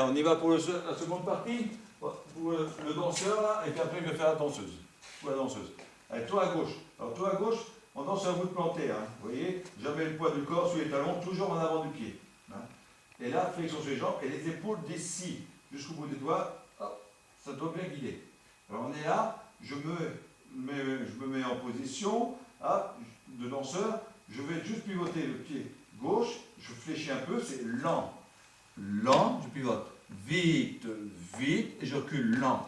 on y va pour la seconde partie, pour le danseur là, et puis après je vais faire la danseuse. Pour la danseuse. Allez, toi à gauche. Alors toi à gauche, on danse à vous de planter. Hein. Vous voyez, jamais le poids du corps sous les talons, toujours en avant du pied. Hein. Et là, flexion sur les jambes et les épaules d'ici jusqu'au bout des doigts. Hop, ça doit bien guider. Alors on est là, je me mets en position de danseur. Je vais juste pivoter le pied gauche, je fléchis un peu, c'est lent. Lent, je pivote. Vite, vite, et je recule lent.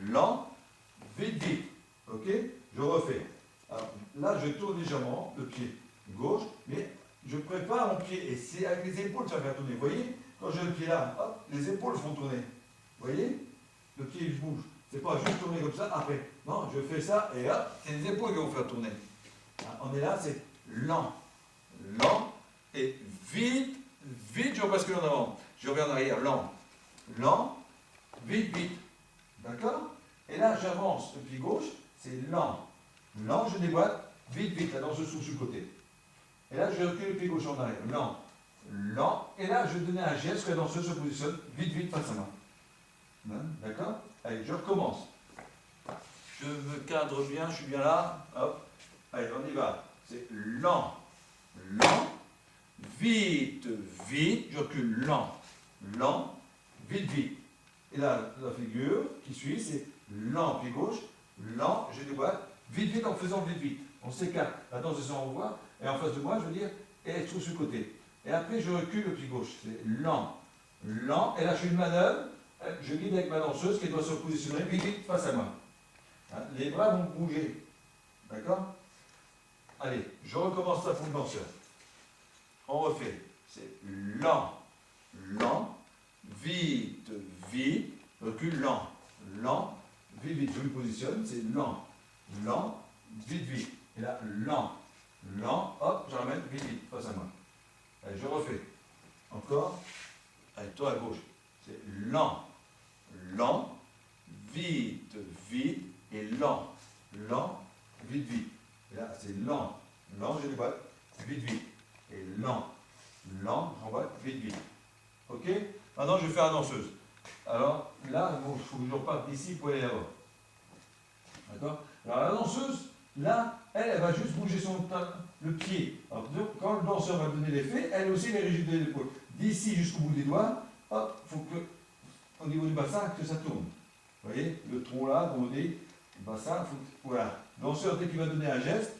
Lent, vite, vite. Ok? Je refais. Alors, là, je tourne légèrement le pied gauche, mais je prépare mon pied, et c'est avec les épaules que ça va faire tourner. Vous voyez? Quand j'ai le pied là, hop, les épaules font tourner. Vous voyez? Le pied il bouge. C'est pas juste tourner comme ça, après. Non, je fais ça, et hop, c'est les épaules qui vont faire tourner. On est là, c'est lent. Lent, et vite, vite, je rebascule en avant. Je reviens en arrière, lent. Lent, vite, vite. D'accord? Et là, j'avance le pied gauche, c'est lent. Lent, je déboîte, vite, vite, la danseuse sous le côté. Et là, je recule le pied gauche en arrière, lent. Lent, et là, je vais donner un geste que la danseuse se positionne vite, vite face à moi. D'accord? Allez, je recommence. Je me cadre bien, je suis bien là. Hop. Allez, on y va. C'est lent, lent, vite, vite, je recule lent, lent, vite, vite. Et là, la figure qui suit, c'est lent, pied gauche, lent, je déboîte, vite, vite en faisant vite, vite. On s'écarte. La danse se renvoie, et en face de moi, je veux dire, et elle se trouve sur le côté. Et après, je recule le pied gauche. C'est lent, lent, et là, je fais une manœuvre, je guide avec ma danseuse qui doit se positionner vite, vite face à moi. Les bras vont bouger. D'accord? Allez, je recommence ça pour le danseur. On refait. C'est lent, lent, vite, vite, recule lent, lent, vite, vite. Je me positionne, c'est lent, lent, vite, vite. Et là, lent, lent, hop, je ramène, vite, vite, face à moi. Allez, je refais. Encore. Allez, toi à gauche. C'est lent, lent, vite, vite, et lent, lent, vite, vite. Et là, c'est lent, lent, je déboîte, vite, vite. Et lent, lent, j'envoie vite, vite. Ok? Maintenant, je vais faire la danseuse. Alors, là, il faut que je reparte d'ici pour aller là-bas. D'accord? Alors, la danseuse, là, elle va juste bouger le pied. Alors, quand le danseur va donner l'effet, elle aussi va rigider l'épaule. D'ici jusqu'au bout des doigts, hop, il faut que, au niveau du bassin, que ça tourne. Vous voyez? Le tronc là, dans le nez, le bassin, voilà. Le danseur, dès qu'il va donner un geste,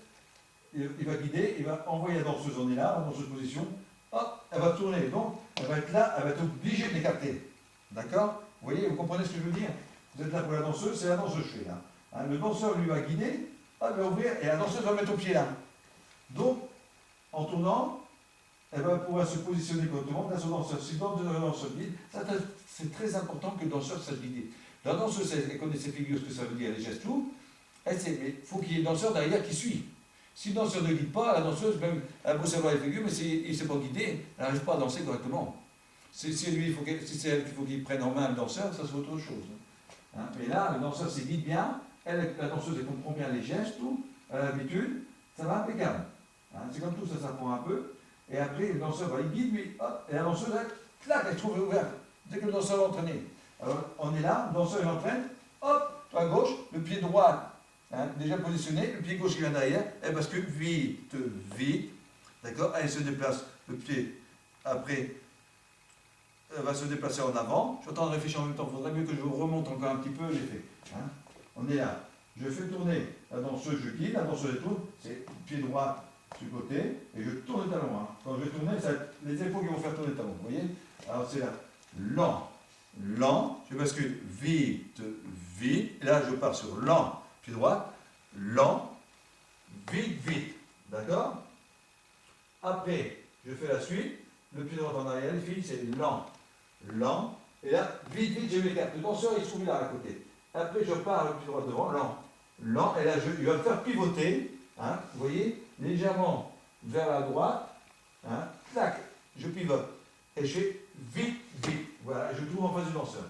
il va guider, il va envoyer la danseuse, on est là, en danseuse position, hop, elle va tourner, donc elle va être là, elle va être obligée de l'écarter. D'accord? Vous voyez, vous comprenez ce que je veux dire? Vous êtes là pour la danseuse, c'est la danseuse que je fais là. Hein, le danseur lui va guider, hop, il va ouvrir, et la danseuse va mettre au pied là. Donc, en tournant, elle va pouvoir se positionner correctement grâce au danseur. Si le danseur guide, c'est très important que le danseur sache guider. La danseuse, elle connaît ses figures, ce que ça veut dire, les gestes, tout. Mais il faut qu'il y ait un danseur derrière qui suit. Si le danseur ne guide pas, la danseuse, même, elle peut savoir les figures, mais s'il ne sait pas guider, elle n'arrive pas à danser correctement. Si c'est elle qu'il faut qu'il prenne en main le danseur, ça c'est autre chose. Hein? Mais là, le danseur se guide bien, la danseuse elle comprend bien les gestes, tout, elle a l'habitude, ça va impeccable. Hein? C'est comme tout, ça s'apprend un peu. Et après, le danseur va, il guide, lui, hop, et la danseuse, elle trouve ouverte. Dès que le danseur va entraîner. Alors, on est là, le danseur il entraîne, hop, à gauche, le pied droit. Hein, déjà positionné, le pied gauche qui vient derrière, elle bascule vite, vite, d'accord? Elle se déplace, le pied, après, elle va se déplacer en avant. Je suis en train de réfléchir en même temps, il faudrait mieux que je vous remonte encore un petit peu l'effet. Hein? On est là, je fais tourner la danseuse, je guide, la danseuse elle tourne, c'est pied droit sur le côté, et je tourne le talon. Hein. Quand je vais tourner, c'est les épaules qui vont faire tourner le talon, vous voyez? Alors c'est là, lent, lent, je bascule vite, vite, et là je pars sur lent. Pied droit, lent, vite, vite. D'accord? Après, je fais la suite. Le pied droit en arrière, les filles, c'est lent, lent. Et là, vite, vite, je m'écarte. Le danseur, il se trouve là à côté. Après, je pars le pied droit devant, lent, lent. Et là, il va me faire pivoter. Hein, vous voyez? Légèrement vers la droite. Hein, tac, je pivote. Et je fais vite, vite. Voilà, je tourne en face du danseur.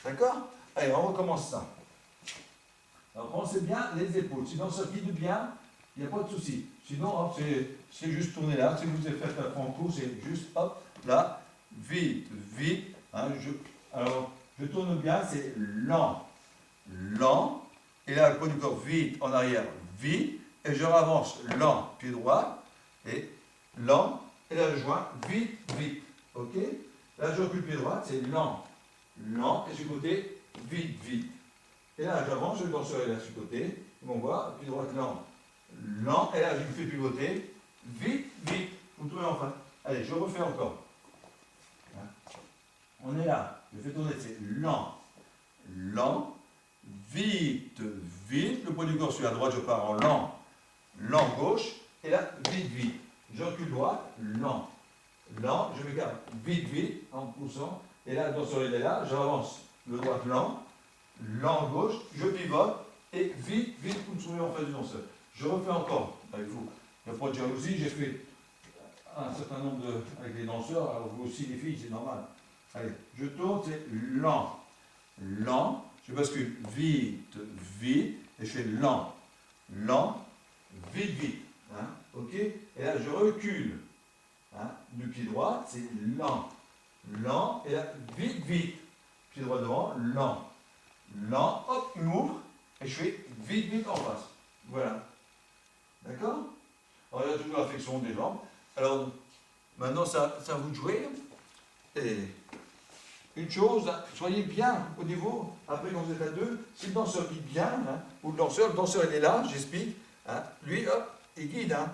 D'accord? Allez, on recommence ça. Alors pensez bien les épaules. Si le danseur guide bien, il n'y a pas de souci. Sinon, c'est juste tourner là. Si vous faites un franco, c'est juste hop, là, vite, vite, Hein, alors, je tourne bien, c'est lent, lent. Et là, le poids du corps vite, en arrière, vite. Et je avance lent, pied droit, et lent. Et là, je joins vite, vite. Ok? Là, je recule pied droit, c'est lent, lent. Et sur le côté, vite, vite. Et là, j'avance, je le danseur est là sur le côté. Ils vont voir, pied droit lent, lent. Et là, je me fais pivoter, vite, vite. Vous tournez enfin. Allez, je refais encore. On est là, je fais tourner, c'est lent, lent, vite, vite. Le poids du corps sur la droite, je pars en lent, lent gauche. Et là, vite, vite. Je recule droite, lent, lent. Je m'écarte vite, vite, en poussant. Et là, le danseur est là, j'avance le droit lent, lent gauche, je pivote. Et vite, vite, vous me trouvez en face du danseur. Je refais encore avec vous. Il n'y a pas de jalousie, j'ai fait un certain nombre avec les danseurs, alors vous aussi les filles, c'est normal. Allez, je tourne, c'est lent, lent, je bascule vite, vite, et je fais lent, lent, vite, vite. Hein, ok? Et là, je recule hein, du pied droit, c'est lent, lent, et là, vite, vite. Pied droit devant, lent, lent, hop, il m'ouvre, et je fais vite, vite en face. Voilà. D'accord? Alors, il y a toujours la flexion des jambes. Alors, maintenant, ça vous de jouer. Et une chose, soyez bien au niveau, après quand vous êtes à deux, si le danseur guide bien, hein, ou le danseur il est là, j'explique, hein, lui, hop, il guide. Hein.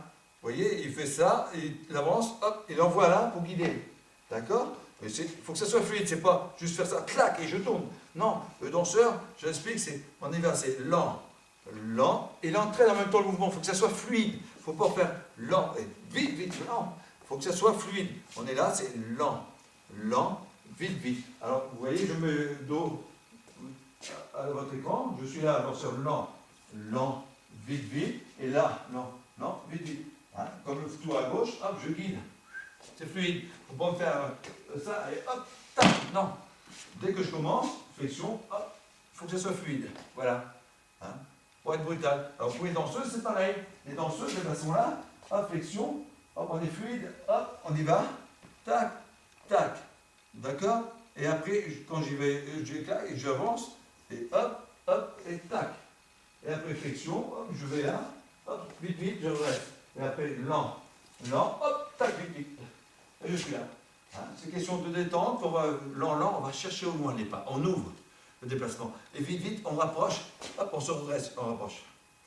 Vous voyez, il fait ça, il avance, hop, il envoie là pour guider. D'accord? Mais il faut que ça soit fluide, c'est pas juste faire ça, clac, et je tourne. Non, le danseur, je l'explique, on y va, c'est lent, lent, et il entraîne en même temps le mouvement, il faut que ça soit fluide. Il ne faut pas faire lent, et vite, vite, lent. Il faut que ça soit fluide. On est là, c'est lent, lent, vite, vite. Alors, vous voyez, je mets le dos à votre écran. Je suis là, danseur lent, lent, vite, vite. Et là, lent, lent, vite, vite. Hein, comme le tour à gauche, hop, je guide. C'est fluide. Il ne faut pas me faire ça et hop, tac, non. Dès que je commence, flexion, hop, il faut que ça soit fluide. Voilà. Hein, pour être brutal. Alors, pour les danseuses, c'est pareil. Les danseuses, elles sont là, hop, flexion, hop, on est fluide, hop, on y va. Tac, tac. D'accord? Et après, quand j'y vais, j'avance, et hop, hop, et tac. Et après, flexion, hop, je vais là, hop, vite, vite, je reste. Et après, lent, lent, hop, tac, vite, vite. Et je suis là. Hein, c'est question de détente, lent, lent, on va chercher au loin les pas. On ouvre le déplacement. Et vite, vite, on rapproche, hop, on se redresse, on rapproche.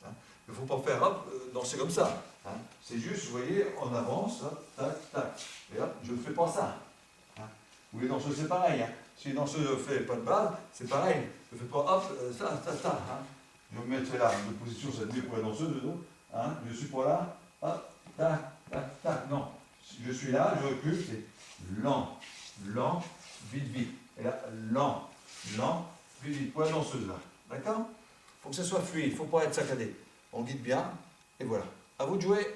Hein, il ne faut pas faire, hop, danser comme ça. Hein, c'est juste, vous voyez, on avance, hop, tac, tac. Et hop, je ne fais pas ça. Ou les danseuses, c'est pareil. Hein. Si les danseuses ne font pas de base, c'est pareil. Je ne fais pas hop, ça. Hein. Je me mettrai là, de position, ça mieux pour la danseuse, de dos. Hein. Je suis pas là, hop, tac, tac, tac. Non. Je suis là, je recule, c'est lent, lent, vite, vite. Et là, lent, lent, vite, vite. Pour la danseuse, là. D'accord? Il faut que ça soit fluide, il ne faut pas être saccadé. On guide bien, et voilà. À vous de jouer.